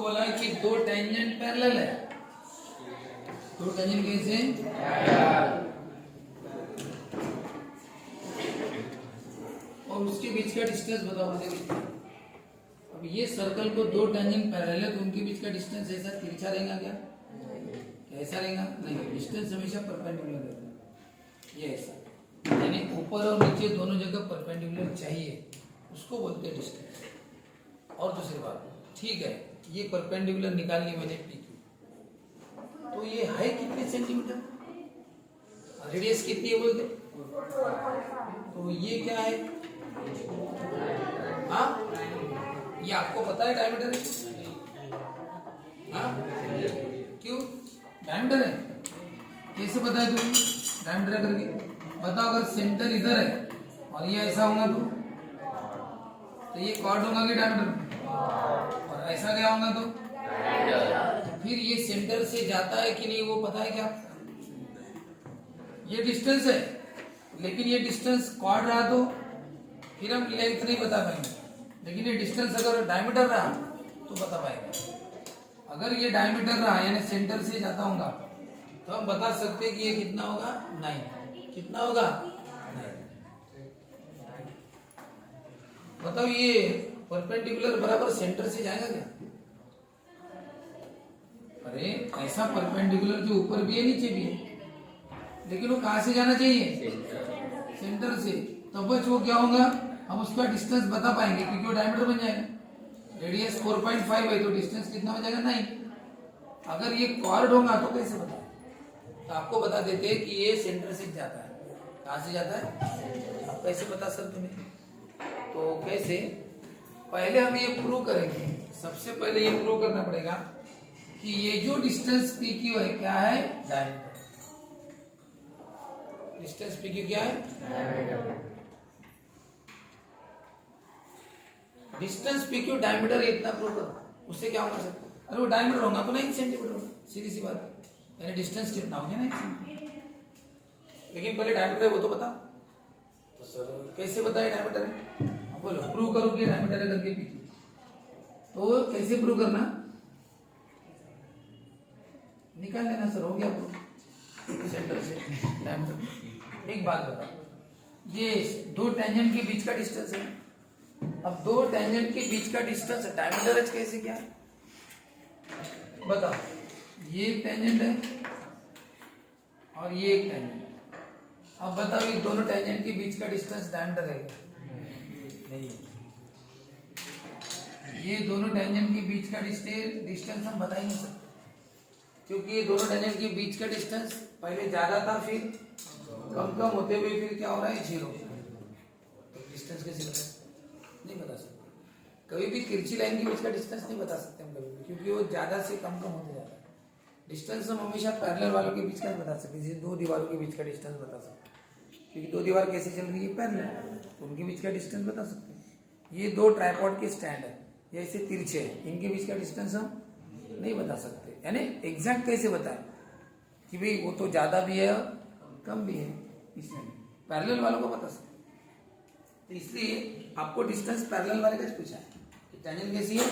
बोला कि दो टेंजेंट पैरेलल है, दो टेंजेंट कैसे और उसके बीच का डिस्टेंस बताओ मुझे कितना। अब ये सर्कल को दो टेंजेंट पैरेलल है तो उनके बीच का डिस्टेंस ऐसा तिरछा रहेगा क्या? ऐसा रहेगा नहीं, डिस्टेंस हमेशा परपेंडिकुलर रहता है। ये ऐसा यानी ऊपर और नीचे दोनों जगह परपेंडिकुलर चाहिए, उसको बोलते हैं डिस्टेंस। और दूसरी बात, ठीक है, ये परपेंडिकुलर निकाल ली मैंने पी क्यू, तो ये है कितने सेंटीमीटर, रेडियस कितनी है बोलते, तो ये क्या है? हाँ, ये आपको पता है डायमीटर है? हाँ, क्यों डायमीटर है? कैसे पता है तुम्हें डायमीटर करके? बताओ, अगर सेंटर इधर है और ये ऐसा होगा तो ये कॉर्ड होगा कि डायमीटर, और ऐसा क्या होगा तो फिर ये सेंटर से जाता है कि नहीं वो पता है क्या? ये डिस्टेंस है, लेकिन ये डिस्टेंस कॉर्ड रहा तो फिर हम लेंथ नहीं बता पाएंगे, लेकिन ये डिस्टेंस अगर डायमीटर रहा तो बता पाएंगे। अगर ये डायमीटर रहा यानी सेंटर से जाता होगा तो हम बता सकते हैं कि ये कितना होगा, 9। कितना होगा? 9। बताओ, ये परपेंडिकुलर बराबर सेंटर से जाएगा क्या? अरे ऐसा परपेंडिकुलर जो ऊपर भी है नीचे भी है, लेकिन वो कहां से जाना चाहिए? सेंटर से। तब बच वो क्या होगा, हम उसका डिस्टेंस बता पाएंगे क्योंकि वो डायमीटर बन जाएगा। रेडियस 4.5 है तो डिस्टेंस कितना हो जाएगा? 9। अगर ये कॉर्ड होगा तो कैसे बताए? तो आपको बता देते हैं कि ये सेंटर से जाता है। कहां से जाता है? आप कैसे बता सकते हैं? तो कैसे, पहले हम ये प्रूव करेंगे। सबसे पहले ये प्रूव करना पड़ेगा कि ये जो डिस्टेंस पी क्यू है क्या है? डायमीटर। डिस्टेंस पी क्यू क्या है? डिस्टेंस पी क्यू डायमीटर इतना प्रूव करो, उससे क्या होगा सर? अरे वो डायमीटर होगा तो 9 सेंटीमीटर होगा, सीधी सी बात है। यानी डिस्टेंस कितना हो गया? 9 सेंटीमीटर। लेकिन पहले डायमीटर है वो तो बता। तो सर कैसे बताए डायमीटर है? बोलो, प्रूव करो कि डायमीटर है करके पी क्यू। तो कैसे प्रूव करना? निकाल लेना सर, हो गया प्रूव सेंटर से डायमीटर। एक बात बताओ, ये दो टेंजेंट के बीच का डिस्टेंस है। अब दो टेंजेंट के बीच का डिस्टेंस डायमीटर है, कैसे क्या है बताओ? ये टेंजेंट है और ये एक टेंजेंट। अब बताओ, ये दोनों टेंजेंट के बीच का डिस्टेंस डायमीटर है नहीं? ये दोनों टेंजेंट के बीच का डिस्टेंस हम बता ही नहीं सकते, क्योंकि ये दोनों टेंजेंट के बीच का डिस्टेंस पहले ज्यादा था, फिर कम कम होते हुए फिर क्या हो रहा है? 0। तो डिस्टेंस कैसे बताए? नहीं बता सकते। कभी भी तिरछी लाइन के बीच का डिस्टेंस नहीं बता सकते हम कभी भी, क्योंकि वो ज्यादा से कम कम होते जाता है। डिस्टेंस हम हमेशा पैरेलल वालों के बीच का बता सकते हैं, जैसे दो दीवारों के बीच का डिस्टेंस बता सकते हैं, क्योंकि दो दीवार कैसे चल रही है? पैरेलल, तो उनके बीच का डिस्टेंस बता सकते हैं। ये दो ट्राइपॉड के स्टैंड है, ये ऐसे तिरछे है, इनके बीच का डिस्टेंस हम नहीं बता सकते। यानी एग्जैक्ट कैसे बताए कि भाई वो तो ज्यादा भी है कम भी है, इसमें पैरेलल वालों को बता सकते। तो इसलिए आपको डिस्टेंस पैरेलल वाले का पूछा है कि टेंजेंट कैसी है?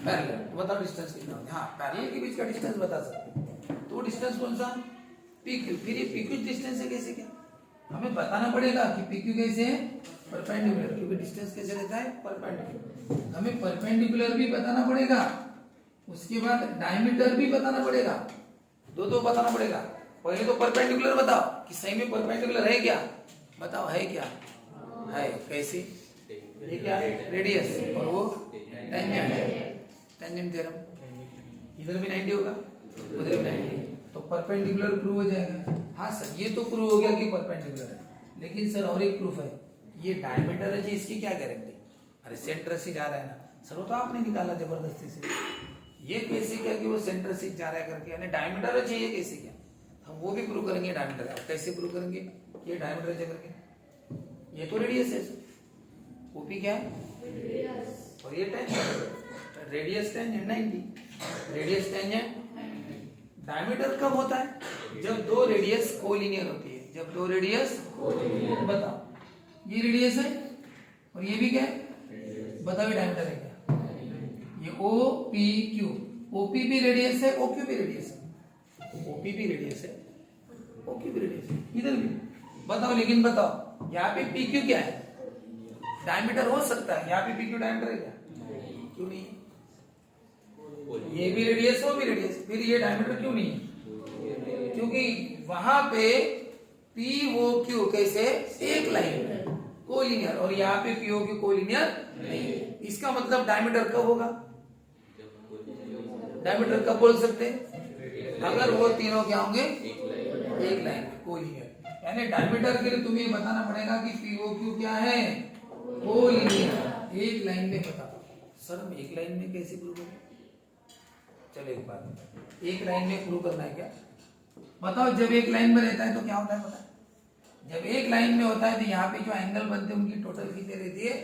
पैरेलल। तो बताओ डिस्टेंस कितना होगा? हाँ, पैरेलल के बीच का डिस्टेंस बता सकते हैं। तो डिस्टेंस कौन सा? P Q. फिर ये पी क्यू डिस्टेंस है कैसे क्या? हमें बताना पड़ेगा कि पी क्यू कैसे है? परपेंडिकुलर, क्योंकि डिस्टेंस कैसे रहता है? परपेंडिकुलर। हमें परपेंडिकुलर भी बताना पड़ेगा, उसके बाद डायमीटर भी बताना पड़ेगा, दो बताना पड़ेगा। पहले तो परपेंडिकुलर बताओ कि सही में परपेंडिकुलर है क्या? बताओ, है क्या? है। कैसे? ये क्या है? रेडियस, और वो टेंजेंट है। टेंजेंट थ्योरम, इधर भी 90 होगा, उधर भी 90, तो परपेंडिकुलर प्रूव हो जाएगा। हाँ सर, ये तो प्रूव हो गया कि परपेंडिकुलर है, लेकिन सर और एक प्रूफ है, ये डायमीटर है जी, इसकी क्या गारंटी? अरे सेंटर से जा रहा है ना सर, वो तो आपने निकाला जबरदस्ती से। ये कैसे क्या कि वो सेंटर से जा रहा है करके, यानी डायमीटर है चाहिए कैसे क्या? हम वो भी प्रूव करेंगे डायमीटर है। कैसे प्रूव करेंगे ये डायमीटर है करके? ये तो रेडियस है, ओपी क्या है? और ये tangent, radius tangent 90, radius tangent. Diameter कब होता है? जब दो रेडियस कोलिनियर होती है। जब दो रेडियस, बताओ ये रेडियस है और ये भी क्या है? बताओ ये डायमीटर है क्या? ये ओ पी क्यू, ओपी भी रेडियस है, ओक्यू भी रेडियस है, ओपी भी रेडियस है, ओक्यू भी रेडियस है, इधर भी बताओ। लेकिन बताओ यहाँ पे पी क्यू क्या है? डायमीटर हो सकता है, यहाँ पे पी क्यू डायमीटर है क्या? क्यों नहीं है? ये भी रेडियस, वो भी रेडियस, फिर ये डायमीटर क्यों नहीं है? क्योंकि वहां पे पी ओ क्यू कैसे एक लाइन में कोलिनियर, और यहाँ पे पी ओ क्यू कोलिनियर नहीं। इसका मतलब डायमीटर कब होगा? डायमीटर कब बोल सकते हैं? अगर वो तीनों क्या होंगे? एक लाइन में कोलिनियर। यानी डायमीटर के लिए तुम्हें बताना पड़ेगा कि पी ओ क्यू क्या है? कोलिनियर। एक लाइन में बताओ सर, हम एक लाइन में कैसे प्रूव करें? चलो एक बात, एक लाइन में प्रूव करना है क्या? बताओ। जब एक लाइन में रहता है तो क्या होता है पता है? जब एक लाइन में होता है तो यहाँ पे जो एंगल बनते हैं उनकी टोटल कितनी रहती है?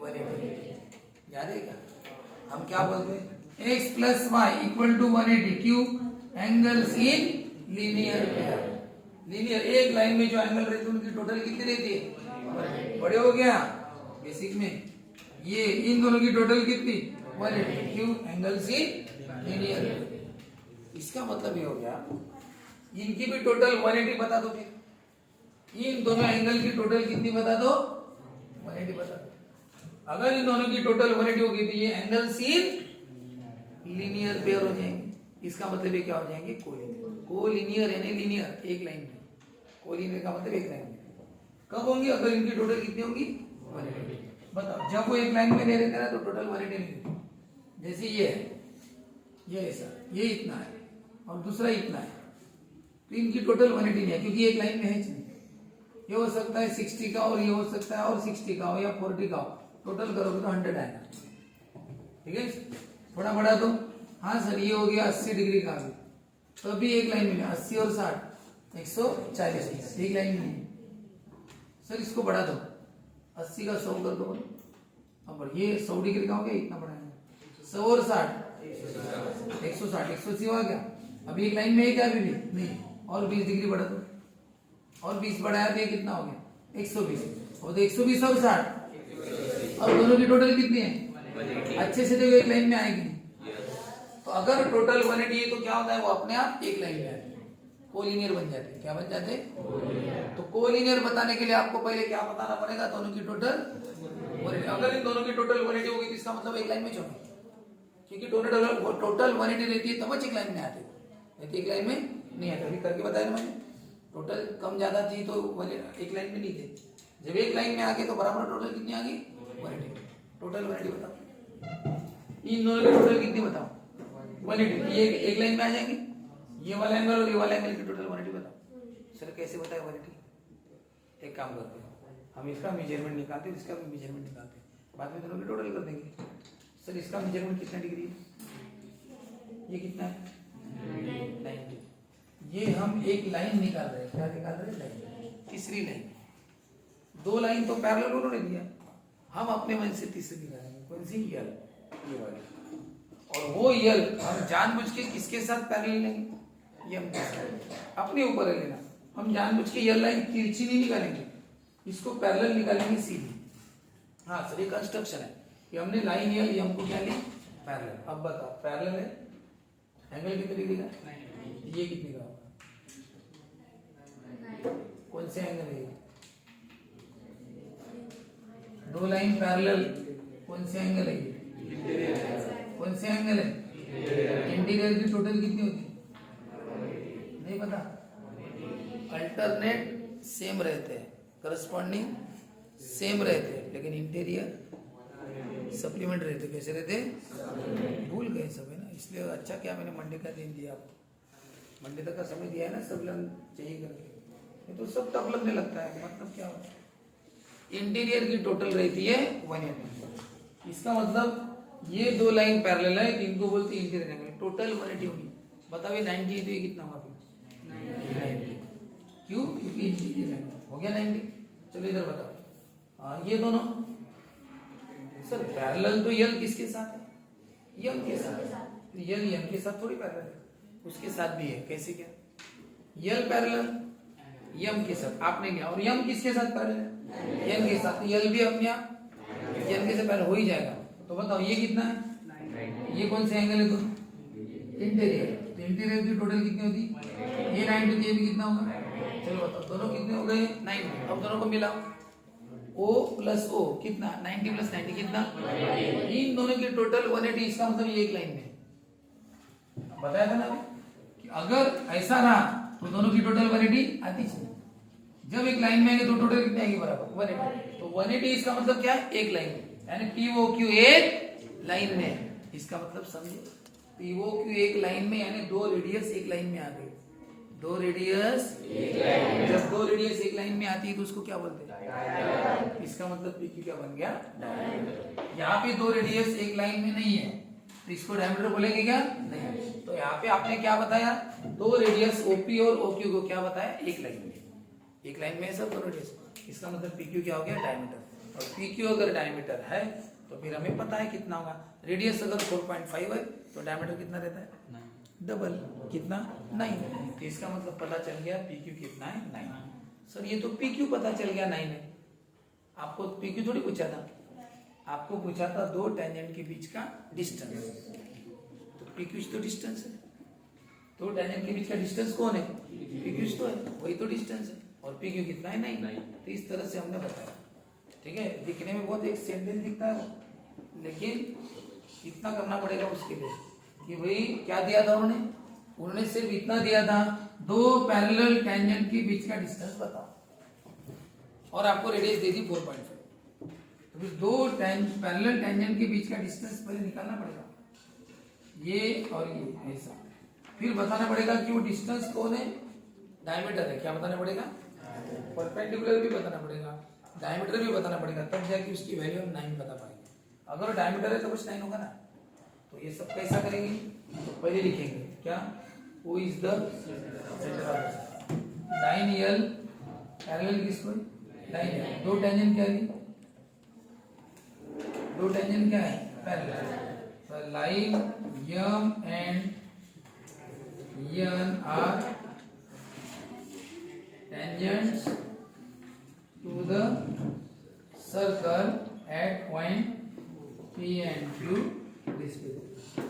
180। याद है क्या? हम क्या बोलते हैं? x plus y equal to 180 Q angles in linear pair. Linear एक लाइन में जो एंगल रहते हैं उनकी टोटल कितनी रहती है? बड़े हो गया बेसिक में। ये इन दोनों की टोटल कितनी? 180 क्यू एंगल्स इन लीनियर। इसका मतलब ये हो गया इनकी भी टोटल 180 बता दो। फिर इन दोनों एंगल की टोटल कितनी बता दो? 180 बता दो। अगर इन दोनों की टोटल 180 होगी तो ये एंगल्स इन लीनियर पेयर हो जाएंगे। इसका मतलब ये क्या हो जाएंगे? कोलिनियर। कोलिनियर यानी लीनियर एक लाइन में। कोलिनियर का मतलब एक लाइन में कब होंगे? अगर इनकी टोटल कितनी होगी? 180। बताओ जब वो एक लाइन में नहीं रहते ना तो टोटल 180 नहीं रहती। जैसे ये है, ये ऐसा, ये इतना है और दूसरा इतना है, तो इनकी टोटल 180 नहीं है क्योंकि एक लाइन में है नहीं। ये हो सकता है 60 का और ये हो सकता है और 60 का हो या 40 का हो, टोटल करोगे तो 100 आएगा। ठीक है, थोड़ा बढ़ा दो। हाँ सर ये हो गया 80 डिग्री का भी, तो अभी एक लाइन में 80 और 60 140 एक लाइन में। सर इसको बढ़ा दो, 80 का 100 कर दो। अब ये 100 डिग्री का हो गया, इतना बढ़ाएंगे 100 और 60 160 180 आ गया। अभी एक लाइन में है क्या? अभी भी नहीं। और 20 डिग्री बढ़ा दो, और 20 बढ़ाया तो ये कितना हो गया? 120। और तो 120 और 60 और दोनों की टोटल कितनी है? अच्छे से देखो एक लाइन में आएगी। तो अगर टोटल 180 है तो क्या होता है? वो अपने आप एक लाइन में आते हैं, कोलिनियर बन जाते हैं। क्या बन जाते हैं? तो कोलिनियर बताने के लिए आपको पहले क्या बताना पड़ेगा? दोनों की टोटल 180। अगर इन दोनों की टोटल 180 होगी तो इसका मतलब एक लाइन में चलेंगे, क्योंकि टोटल 180 रहती है तब एक लाइन में आते हैं, एक लाइन में नहीं आते। अभी करके बताया ना मैंने, टोटल कम ज्यादा थी तो एक लाइन में नहीं थे। जब एक लाइन में आ गए तो बराबर टोटल कितनी आ गई? 180। टोटल 180 बताओ। इन दोनों की टोटल कितनी बताओ? 180। ये एक लाइन में आ जाएंगे। ये वाला एंगल और ये वाला एंगल की टोटल 180 बताओ। सर कैसे बताए 180? एक काम करते हैं, हम इसका मेजरमेंट निकालते हैं, इसका भी मेजरमेंट निकालते हैं, बाद में दोनों की टोटल कर देंगे। सर इसका मेजरमेंट कितना डिग्री है? ये कितना है? 90। ये हम एक लाइन निकाल रहे हैं। क्या निकाल रहे हैं? लाइन। तीसरी लाइन। दो लाइन तो पैरेलल उन्होंने दिया, हम अपने मन से तीसरी निकालेंगे। कौन सी? यल, ये वाली। और वो यल हम जानबूझ के किसके साथ पैरेलल लेंगे? ये हम अपने ऊपर है लेना। हम जानबूझ के यल लाइन तिरछी नहीं निकालेंगे, इसको पैरेलल निकालेंगे सीधी। हाँ सर ये कंस्ट्रक्शन है कि हमने लाइन यल, ये हमको क्या ली? पैरेलल। अब बताओ पैरेलल है, एंगल कितने डिग्री का? ये कितने का होगा? कौन से एंगल है? दो लाइन पैरेलल, कौन से एंगल है? कौन से एंगल है? इंटीरियर की टोटल कितनी होती है? नहीं पता। अल्टरनेट सेम रहते हैं, करस्पॉन्डिंग सेम रहते हैं, लेकिन इंटीरियर सप्लीमेंट रहते। कैसे रहते? भूल गए सब है ना, इसलिए अच्छा क्या मैंने मंडे का दिन दिया आपको। मंडे तक का समय दिया है ना, सब लोग चाहिए करके, तो सब टफ लगने लगता है। मतलब क्या होता है? इंटीरियर की टोटल रहती है 180। इसका मतलब ये दो लाइन पैरेलल है, इनको बोलते हैं इंटीरियर एंगल। टोटल 180 होगी। बताओ ये 90 है तो ये कितना होगा? 90। क्यों? क्योंकि इंटीरियर एंगल हो गया 90। चलो इधर बताओ। ये दोनों सर पैरेलल तो यल किसके साथ है? यम के साथ। यल यम के साथ थोड़ी पैरेलल है, उसके साथ भी है। कैसे क्या? यल पैरेलल यम के साथ आपने लिया, और यम किसके साथ पैरेलल है? यम के साथ। यल भी अपने आप यम के साथ पैरेलल हो ही जाएगा। तो बताओ ये कितना है? ये कौन से एंगल है? दोनों इंटीरियर, तो इंटीरियर की टोटल कितनी होती? ये 90 थी, ये भी कितना होगा? चलो बताओ, दोनों कितने हो गए? 90। अब दोनों को मिलाओ, O प्लस O कितना? 90 प्लस 90 कितना? इन दोनों की टोटल 180। इसका मतलब ये एक लाइन में बताया था ना अभी कि अगर ऐसा रहा तो दोनों की टोटल 180 आती है। जब एक लाइन में आएंगे तो टोटल कितनी आएगी? बराबर 180। तो 180 इसका मतलब क्या है? एक लाइन में, यानी POQ एक लाइन में। इसका मतलब समझे, POQ एक लाइन में यानी दो रेडियस एक लाइन में आ गई। दो रेडियस एक लाइन में, जब दो रेडियस एक लाइन में आती है तो उसको क्या बोलते हैं? इसका मतलब PQ क्या बन गया? डायमीटर। यहाँ पे दो रेडियस एक लाइन में नहीं है तो इसको डायमीटर बोलेंगे क्या? नहीं। तो यहाँ पे आपने क्या बताया? दो रेडियस OP और OQ को क्या बताया? एक लाइन में, एक लाइन में है सब दो रेडियस। इसका मतलब PQ क्या हो गया? डायमीटर। और PQ अगर डायमीटर है तो फिर हमें पता है कितना होगा। रेडियस अगर 4.5 है तो डायमीटर कितना रहता है? डबल, कितना? 9। तो इसका मतलब पता चल गया PQ कितना है? 9। सर ये तो PQ पता चल गया 9 है, आपको PQ थोड़ी पूछा था, आपको पूछा था दो टेंजेंट के बीच का डिस्टेंस। तो PQ तो डिस्टेंस है, दो टेंजेंट के बीच का डिस्टेंस कौन है? PQ तो है, वही तो डिस्टेंस है। और PQ कितना है? 9। तो इस तरह से हमने बताया। ठीक है, दिखने में बहुत एक सेंटेंस दिखता है, लेकिन इतना करना पड़ेगा उसके लिए कि भाई क्या दिया था उन्होंने सिर्फ इतना दिया था, दो पैरेलल टेंजेंट के बीच का डिस्टेंस बताओ, और आपको रेडियस दे दी 4.5। तो फिर दो पैरेलल टेंजेंट के बीच का डिस्टेंस पहले निकालना पड़ेगा, ये और ये ऐसा। फिर बताना पड़ेगा कि वो डिस्टेंस कौन है? डायमीटर है। क्या बताना पड़ेगा? परपेंडिकुलर भी बताना पड़ेगा, डायमीटर भी बताना पड़ेगा, तब जाके उसकी वैल्यू हम 9 बता पाएंगे। अगर डायमीटर है तो कुछ 9 होगा ना। तो ये सब कैसा करेंगे? तो पहले लिखेंगे क्या? Who is the center of the line L parallel किसको है? Line L। दो टेंजेंट क्या है? दो टेंजेंट क्या है? पैरेलल। तो line M and N are tangents to the circle at point P and Q respectively।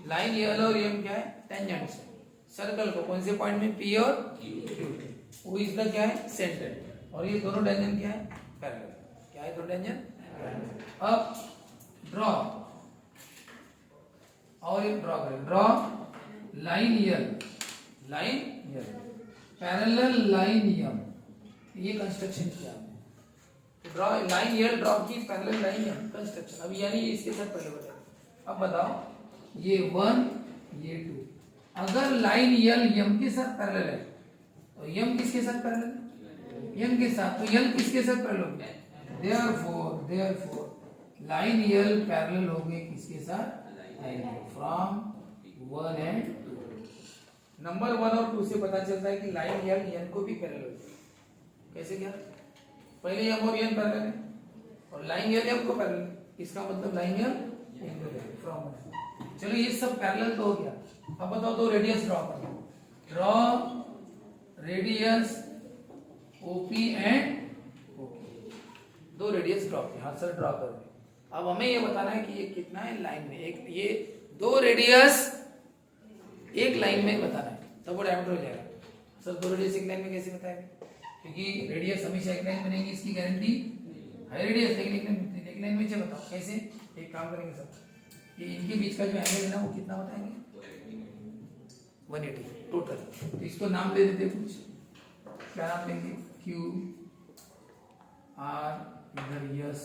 Line L और M क्या है? टेंजेंट्स है सर्कल को, कौन से पॉइंट में? P और Q। वो इज द क्या है? सेंटर। और ये दोनों टेंजेंट क्या है? पैरेलल। क्या है दोनों टेंजेंट? अब ड्रॉ, और एक ड्रॉ करें। Draw line L, line L parallel line M। ये कंस्ट्रक्शन किया हमने। ड्रॉ लाइन L ड्रॉ की, पैरेलल लाइन M कंस्ट्रक्शन। अब यानी ये इसके साथ पहले बताया। अब बताओ ये 1 ये 2, अगर लाइन L M के साथ पैरेलल है तो M किसके साथ पैरेलल है? M के साथ। तो L किसके साथ पैरेलल है? therefore लाइन L पैरेलल हो गई किसके साथ? From 1 and 2। नंबर 1 और 2 से पता चलता है कि लाइन L N को भी पैरेलल है। कैसे क्या? पहले M और N पैरेलल है और लाइन L M को पैरेलल है, इसका मतलब लाइन L N को पैरेलल फ्रॉम। चलो ये सब पैरेलल तो हो गया। अब बताओ दो रेडियस ड्रॉ करो। Draw radius OP and OQ। दो रेडियस ड्रॉ किया, हाथ से ड्रॉ करो। अब हमें ये बताना है कि ये कितना है लाइन में। एक ये दो रेडियस एक लाइन में बताना है, तब वो डायमीटर हो जाएगा। सर दो रेडियस एक लाइन में कैसे बताएंगे? क्योंकि रेडियस हमेशा एक लाइन में रहेगी, इसकी गारंटी है रेडियस, लेकिन एक लाइन में। बताओ कैसे? एक काम करेंगे सर, ये इनके बीच का जो एंगल है ना वो कितना बताएंगे? 180 टोटल। तो इसको नाम दे देते कुछ, क्या नाम लेंगे? Q R, इधर S,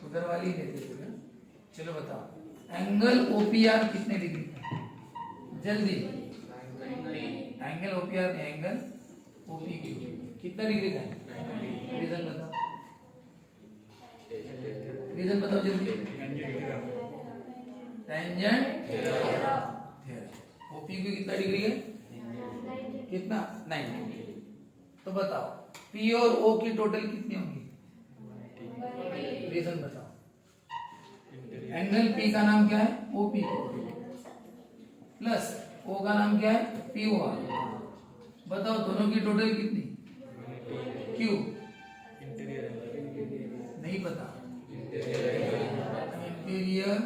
उधर वाली लेते थे। चलो बताओ एंगल OPR कितने डिग्री का? जल्दी, एंगल OPR एंगल OPQ कितना डिग्री का है? रीजन बताओ, रीजन बताओ जल्दी। टेंजेंट OPQ कितना डिग्री है? कितना? 90। तो बताओ P और O की टोटल कितनी होगी? रीजन बताओ। एंगल P का नाम क्या है? OP प्लस O का नाम क्या है? POR। बताओ दोनों की टोटल कितनी? Q नहीं पता। इंटीरियर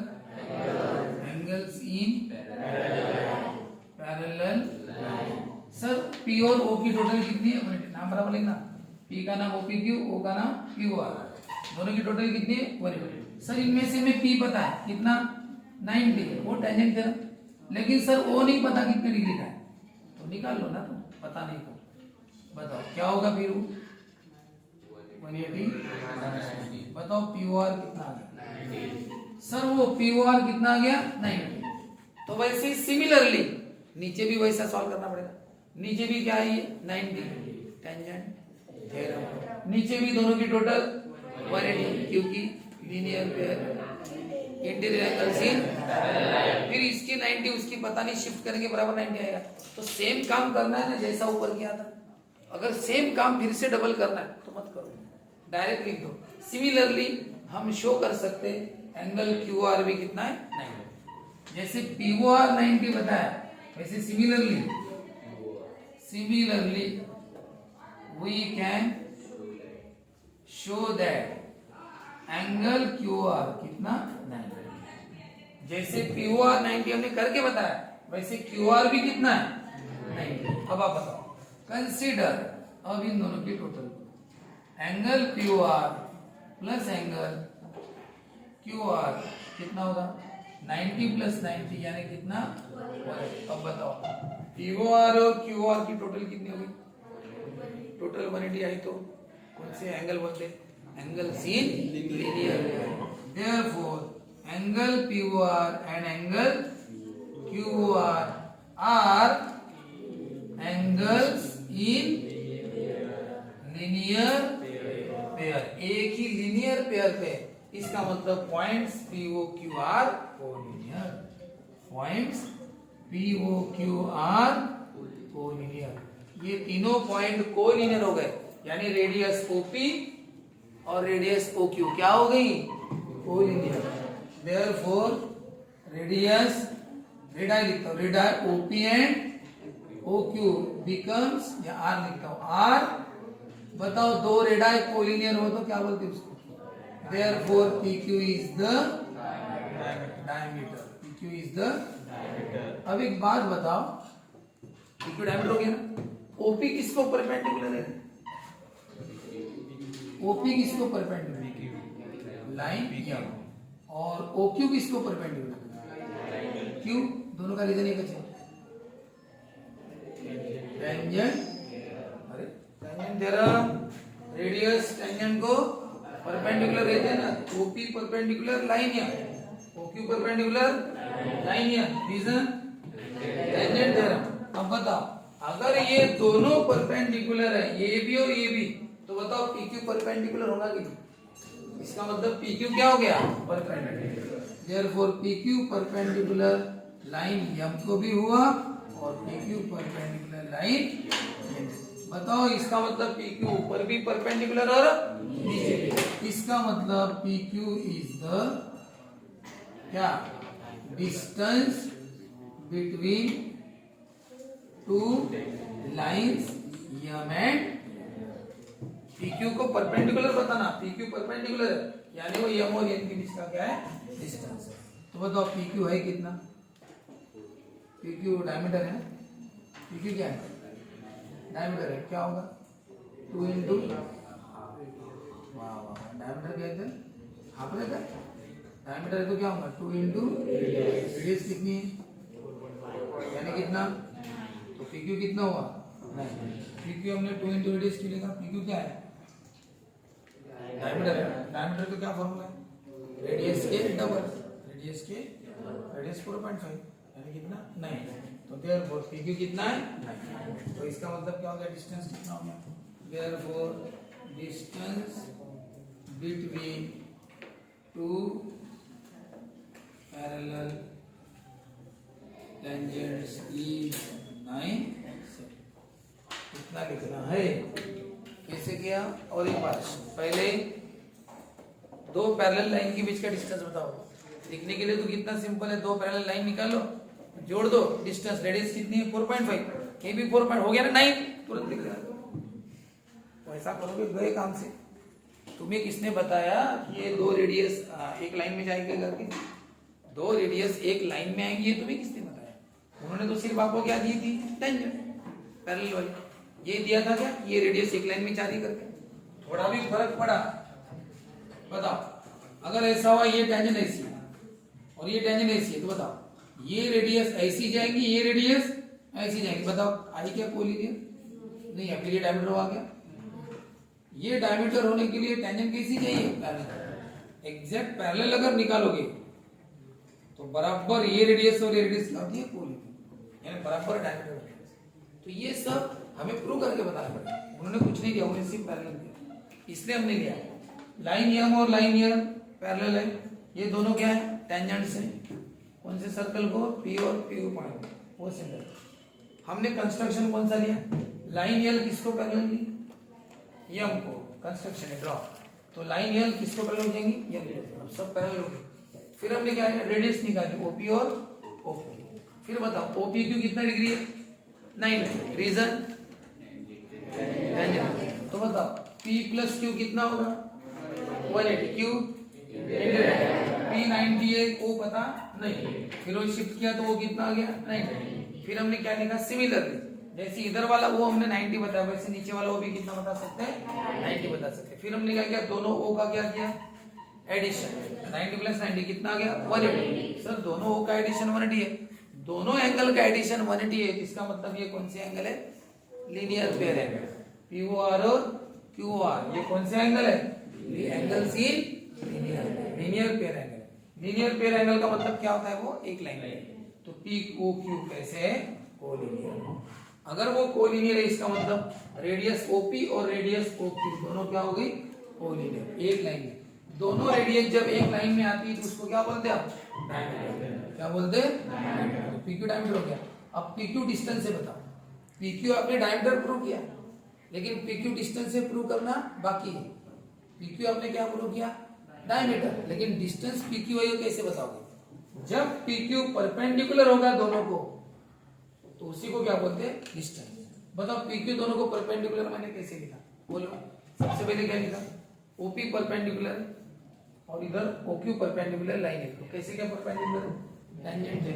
एंगल्स इन पी और ओ की टोटल कितनी है, नाम बराबर लिखना, पी का नाम ओपी क्यू, ओ का नाम क्यू आर, दोनों की टोटल कितनी है 180। सर इनमें से हमें पी पता है कितना 90, वो टेंजेंट थ्योरम, लेकिन सर ओ नहीं पता कितने डिग्री का है, तो निकाल लो ना, तो पता नहीं तो बताओ क्या होगा फिर 180। बताओ पीओआर कितना आ गया, सर वो पीओआर कितना आ गया 90। तो वैसे सिमिलरली नीचे भी वैसा सॉल्व करना पड़ेगा, नीचे भी क्या है 90 टेंजेंट थ्योरम, नीचे भी दोनों की टोटल 180 क्योंकि linear pair interior angle seen, फिर इसकी 90 उसकी पता नहीं शिफ्ट करेंगे बराबर 90 आएगा। तो सेम काम करना है ना जैसा ऊपर किया था, अगर सेम काम फिर से डबल करना है तो मत करो, डायरेक्ट लिख दो। सिमिलरली हम शो कर सकते एंगल क्यू आर भी कितना है 90, जैसे पीओ आर 90 बताया, वैसे similarly we can show that angle Q are कितना 90। जैसे पीओ आर 90 हमने करके बताया, वैसे क्यू आर भी कितना है 90। अब आप बताओ, कंसीडर अब इन दोनों की total angle Q are plus angle Q are कितना होगा 90 प्लस 90 यानी कितना 180। अब बताओ पीओ आर और क्यू आर की टोटल कितनी होगी, टोटल 180 आई तो कौन से एंगल बोलते, angle seen linear, therefore angle PO are and angle Q are angles in linear pair, एक ही लीनियर पेयर पे, इसका मतलब points PO Q are collinear, points PO Q are collinear, ये तीनों पॉइंट कोलिनियर हो गए, यानी रेडियस ओपी और रेडियस ओ क्यू क्या हो गई कोलिनियर। देयरफॉर रेडियस रेडाई लिखता हूं, radii OP and O Q becomes, या आर लिखता हूं आर, बताओ दो रेडाई कोलिनियर हो तो क्या बोलते हैं उसको, therefore PQ is the diameter, PQ is the diameter. अब एक बात बताओ, PQ डायमीटर हो गया ना, OP किसको परपेंडिकुलर है, OP किसको परपेंडिकुलर लाइन या, और OQ किसको परपेंडिकुलर Q, दोनों का रीजन एक है टेंजेंट, अरे टेंजेंट थ्योरम, रेडियस टेंजेंट को परपेंडिकुलर रहते हैं ना, OP परपेंडिकुलर लाइन या OQ परपेंडिकुलर लाइन या, रीजन टेंजेंट थ्योरम। अब बताओ अगर ये दोनों परपेंडिकुलर है, ये भी और ये भी, तो बताओ PQ परपेंडिकुलर होगा कि नहीं, इसका मतलब PQ क्या हो गया perpendicular, therefore PQ perpendicular line M को भी हुआ और PQ परपेंडिकुलर लाइन, बताओ इसका मतलब PQ ऊपर भी परपेंडिकुलर और नीचे भी, इसका मतलब PQ इज द क्या distance between two lines M and PQ को परपेंडिकुलर बताना, PQ परपेंडिकुलर है यानी वो M और N के बीच का क्या है डिस्टेंस है। तो बताओ PQ है कितना, PQ डायमीटर है, PQ क्या है डायमीटर है, क्या होगा 2 इंटू, डायमीटर क्या है हाफ रहता है, डायमीटर है तो क्या होगा 2 इंटू रेडियस कितनी है यानी कितना, तो PQ कितना हुआ नहीं, PQ हमने 2 इंटू रेडियस क्यों लिखा, PQ क्या है डायमीटर है, डायमीटर का क्या फॉर्मूला है रेडियस के डबल, रेडियस 4.5 यानी कितना नहीं, तो देयरफॉर PQ कितना है नहीं, तो इसका मतलब क्या हो गया डिस्टेंस कितना हो गया, therefore distance between two parallel tangents is 9, इतना लिखना है। कैसे किया, और एक बार पहले दो पैरेलल लाइन के बीच का डिस्टेंस बताओ, लिखने के लिए तो कितना सिंपल है, दो पैरेलल लाइन निकालो जोड़ दो, डिस्टेंस रेडियस कितनी है 4.5, ये भी 4 हो गया ना 9, तुरंत लिख देना। ऐसा करोगे गए काम से। तुम्हें किसने बताया कि ये दो रेडियस एक लाइन में जाएंगे करके, दो रेडियस एक लाइन में आएंगे, ये तुम्हें किसने बताया, उन्होंने तो सिर्फ आपको क्या दी थी टेंजेंट पैरेलल वाली। ये दिया था क्या, ये रेडियस एक लाइन में जारी करके, थोड़ा भी फर्क पड़ा बताओ। अगर ऐसा हुआ ये टेंजेंट ऐसी है और ये टेंजेंट ऐसी है, तो बताओ ये रेडियस ऐसी जाएंगी, ये रेडियस ऐसी जाएंगी, बताओ आई क्या कोलिनियर नहीं है, फिर ये डायमीटर आ गया। ये डायमीटर होने के लिए टेंजेंट कैसी चाहिए, पैरेलल। एग्जैक्ट पैरेलल अगर निकालोगे तो बराबर ये रेडियस और ये रेडियस क्या होती है, कोलिनियर, यानी बराबर डायमीटर। तो ये सब हमें प्रूव करके बताना पड़ेगा, उन्होंने कुछ नहीं दिया, उन्होंने सिर्फ पैरेलल दिया, इसलिए हमने लिया। लाइन यम और लाइन यम पैरेलल है, ये दोनों क्या है, टेंजेंट्स हैं। कौन से सर्कल को, पी और पी पॉइंट, वो सेंटर। हमने कंस्ट्रक्शन कौन सा लिया, लाइन यल किसको पैरेलल ली, यम को, कंस्ट्रक्शन है ड्रॉ, तो लाइन यल किसको पैरेलल हो जाएंगी, यम, सब पैरेलल हो गए। फिर हमने क्या है, रेडियस निकाली, ओपी और ओपी। फिर बताओ ओपी क्यू कितना डिग्री है, 9, रीजन टेंजेंट। तो बताओ P प्लस Q कितना होगा, 180, Q P 90 है, O पता नहीं, फिर वो शिफ्ट किया तो वो कितना आ गया, 90। फिर हमने क्या लिखा, सिमिलरली जैसे इधर वाला वो हमने 90 बताया, वैसे नीचे वाला वो भी कितना बता सकते हैं, 90 बता सकते हैं। फिर हमने क्या किया, दोनों O का क्या किया, एडिशन, 90 प्लस 90 कितना आ गया, 180। सर दोनों O का एडिशन 180 है, दोनों एंगल का एडिशन 180 है, इसका मतलब ये कौन से एंगल है, लीनियर पेयर एंगल, POR और QR। ये कौन से एंगल है, angles in linear pair angle. Linear pair angle का मतलब क्या होता है, वो एक लाइन है। तो POQ कैसे है, कोलिनियर। अगर वो कोलिनियर है, इसका मतलब रेडियस OP और रेडियस OQ दोनों क्या हो गई, कोलिनियर, एक लाइन में। दोनों रेडियस जब एक लाइन में आती है तो उसको क्या बोलते हैं आप, डायमीटर। क्या बोलते हैं, तो PQ डायमीटर हो गया। अब PQ डिस्टेंस से बताओ, PQ आपने डायमीटर प्रूव किया, लेकिन PQ डिस्टेंस से प्रूव करना बाकी है। PQ आपने क्या प्रूव किया, डायमीटर, लेकिन डिस्टेंस PQ है कैसे बताओगे, जब PQ परपेंडिकुलर होगा दोनों को तो उसी को क्या बोलते हैं, डिस्टेंस। बताओ PQ दोनों को परपेंडिकुलर मैंने कैसे लिखा, बोलो। सबसे पहले क्या लिखा, OP परपेंडिकुलर और इधर OQ परपेंडिकुलर लाइन है, तो कैसे क्या परपेंडिकुलर, टेंजेंट है।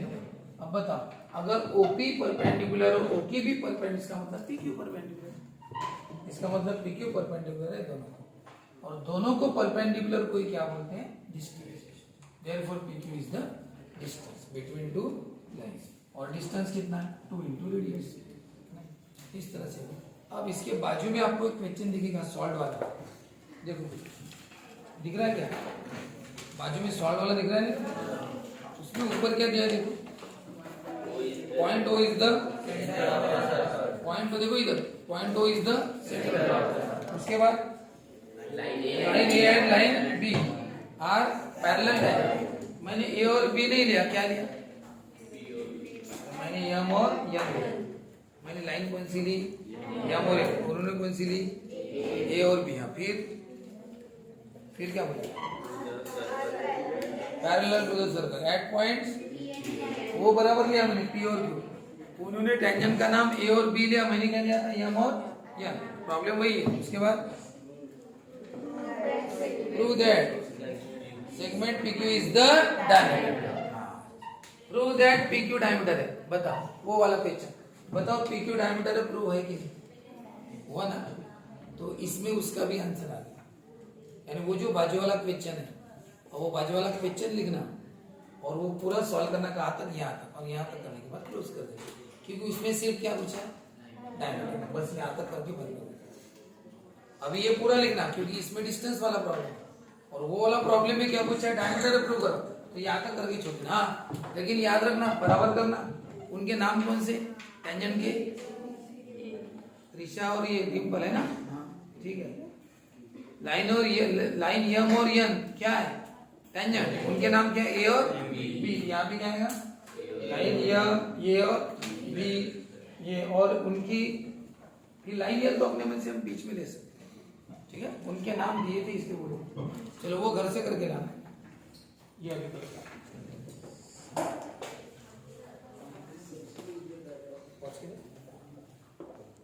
अब बताओ अगर OP परपेंडिकुलर और OQ भी परपेंडिकुलर, इसका मतलब PQ परपेंडिकुलर, इसका मतलब PQ परपेंडिकुलर है दोनों को, और दोनों को परपेंडिकुलर को क्या बोलते हैं, distance. Therefore PQ is the distance between two lines, और डिस्टेंस कितना है, 2 into रेडियस। इस तरह से। अब इसके बाजू में आपको एक क्वेश्चन दिखेगा, सॉल्व वाला, देखो दिख रहा है क्या, बाजू में सॉल्व वाला दिख रहा है, उसमें ऊपर क्या दिया है देखो, point O is the point, देखो इधर point O is the centre. उसके बाद line A and line B are parallel है। मैंने A और B नहीं लिया, क्या लिया, मैंने M और M लिया। मैंने लाइन कौन सी ली, M और M, उन्होंने कौन सी ली, A और B। फिर क्या बोला, parallel to the circle at points, वो बराबर लिया मैंने P और Q। उन्होंने टेंजेंट का नाम A और B लिया, मैंने क्या लिया था, M और M। प्रॉब्लम वही है। उसके बाद prove that segment PQ is the diameter, prove that PQ diameter है। बताओ वो वाला क्वेश्चन, बताओ PQ डायमीटर है, प्रूव है कि नहीं, हुआ ना। तो इसमें उसका भी आंसर आ गया, यानी वो जो बाजू वाला क्वेश्चन है, और वो बाजू वाला क्वेश्चन लिखना और वो पूरा सॉल्व करना, कहाँ तक, यहाँ तक, और यहाँ तक करने के बाद क्लोज कर देना, क्योंकि उसमें सिर्फ क्या पूछा, डायमीटर, बस यहाँ तक करके बंद कर देना। अभी ये पूरा लिखना, क्योंकि इसमें डिस्टेंस वाला प्रॉब्लम है, और वो वाला प्रॉब्लम में क्या पूछा है, डायमीटर प्रूव करो, तो यहाँ तक करके छोड़ना। हाँ लेकिन याद रखना, बराबर करना। उनके नाम कौन से, टेंजेंट के, त्रिशा और ये डिम्पल है ना, ठीक है। लाइन और ये लाइन यम और यन क्या है, टेंजेंट, उनके नाम क्या है, ए और बी। यहाँ भी क्या है, लाइन यम, ये और बी, ये, और उनकी फिर लाइन यल तो अपने मन से हम बीच में ले सकते हैं, ठीक है। उनके नाम दिए थे इसलिए बोलो, चलो वो घर से करके लाना, ये अभी करता